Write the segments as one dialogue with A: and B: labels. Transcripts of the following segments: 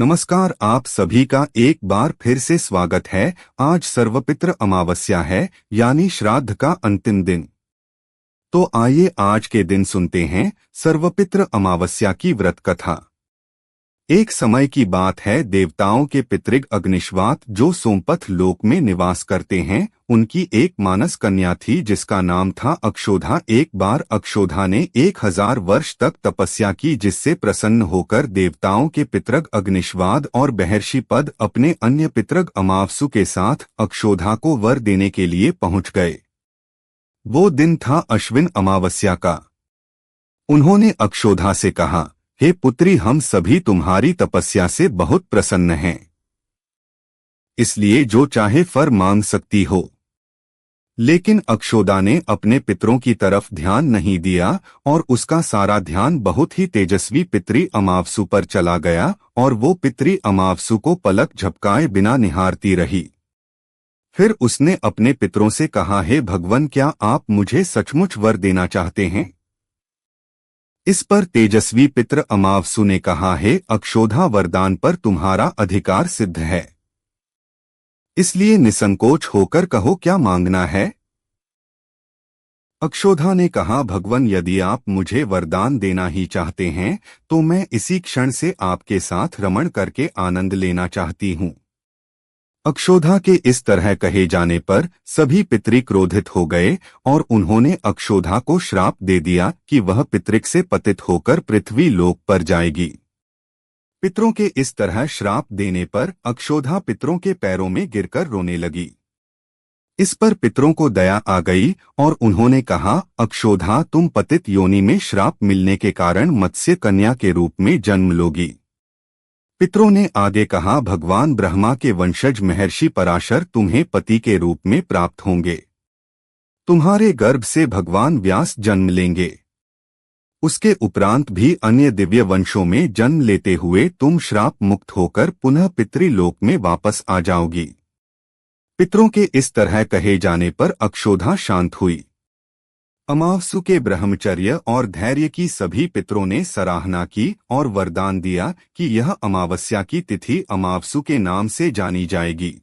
A: नमस्कार, आप सभी का एक बार फिर से स्वागत है। आज सर्वपित्र अमावस्या है, यानी श्राद्ध का अंतिम दिन। तो आइए आज के दिन सुनते हैं सर्वपित्र अमावस्या की व्रत कथा। एक समय की बात है, देवताओं के पितृग अग्निश्वात जो सोमपथ लोक में निवास करते हैं, उनकी एक मानस कन्या थी जिसका नाम था अक्षोधा। एक बार अक्षोधा ने 1000 वर्ष तक तपस्या की, जिससे प्रसन्न होकर देवताओं के पितृग अग्निश्वाद और महर्षि पद अपने अन्य पितृग अमावसु के साथ अक्षोधा को वर देने के लिए पहुंच गए। वो दिन था अश्विन अमावस्या का। उन्होंने अक्षोधा से कहा, हे पुत्री, हम सभी तुम्हारी तपस्या से बहुत प्रसन्न हैं, इसलिए जो चाहे फर मांग सकती हो। लेकिन अक्षोदा ने अपने पितरों की तरफ ध्यान नहीं दिया और उसका सारा ध्यान बहुत ही तेजस्वी पितरी अमावसु पर चला गया और वो पितरी अमावसु को पलक झपकाए बिना निहारती रही। फिर उसने अपने पितरों से कहा, हे भगवान, क्या आप मुझे सचमुच वर देना चाहते हैं? इस पर तेजस्वी पितृ अमावसु ने कहा, हे अक्षोधा, वरदान पर तुम्हारा अधिकार सिद्ध है, इसलिए निसंकोच होकर कहो क्या मांगना है। अक्षोधा ने कहा, भगवान, यदि आप मुझे वरदान देना ही चाहते हैं तो मैं इसी क्षण से आपके साथ रमण करके आनंद लेना चाहती हूँ। अक्षोधा के इस तरह कहे जाने पर सभी पितरी क्रोधित हो गए और उन्होंने अक्षोधा को श्राप दे दिया कि वह पितृक से पतित होकर पृथ्वी लोक पर जाएगी। पितरों के इस तरह श्राप देने पर अक्षोधा पितरों के पैरों में गिरकर रोने लगी। इस पर पितरों को दया आ गई और उन्होंने कहा, अक्षोधा, तुम पतित योनि में श्राप मिलने के कारण मत्स्य कन्या के रूप में जन्म लोगी। पितरों ने आगे कहा, भगवान ब्रह्मा के वंशज महर्षि पराशर तुम्हें पति के रूप में प्राप्त होंगे। तुम्हारे गर्भ से भगवान व्यास जन्म लेंगे। उसके उपरांत भी अन्य दिव्य वंशों में जन्म लेते हुए तुम श्राप मुक्त होकर पुनः पितृलोक में वापस आ जाओगी। पितरों के इस तरह कहे जाने पर अक्षोधा शांत हुई। अमावसु के ब्रह्मचर्य और धैर्य की सभी पितरों ने सराहना की और वरदान दिया कि यह अमावस्या की तिथि अमावसु के नाम से जानी जाएगी।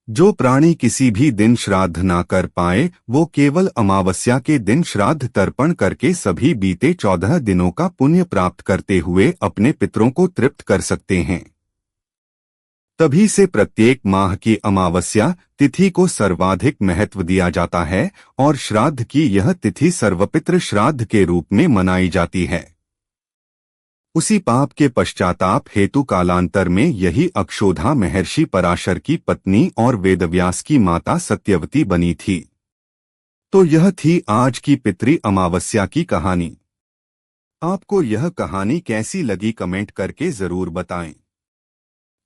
A: जो प्राणी किसी भी दिन श्राद्ध ना कर पाए, वो केवल अमावस्या के दिन श्राद्ध तर्पण करके सभी बीते 14 दिनों का पुण्य प्राप्त करते हुए अपने पितरों को तृप्त कर सकते हैं। तभी से प्रत्येक माह की अमावस्या तिथि को सर्वाधिक महत्व दिया जाता है और श्राद्ध की यह तिथि सर्वपित्र श्राद्ध के रूप में मनाई जाती है। उसी पाप के पश्चाताप हेतु कालांतर में यही अक्षोधा महर्षि पराशर की पत्नी और वेदव्यास की माता सत्यवती बनी थी। तो यह थी आज की पितृ अमावस्या की कहानी। आपको यह कहानी कैसी लगी कमेंट करके जरूर बताएं।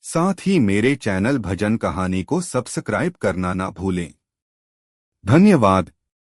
A: साथ ही मेरे चैनल भजन कहानी को सब्सक्राइब करना ना भूलें। धन्यवाद।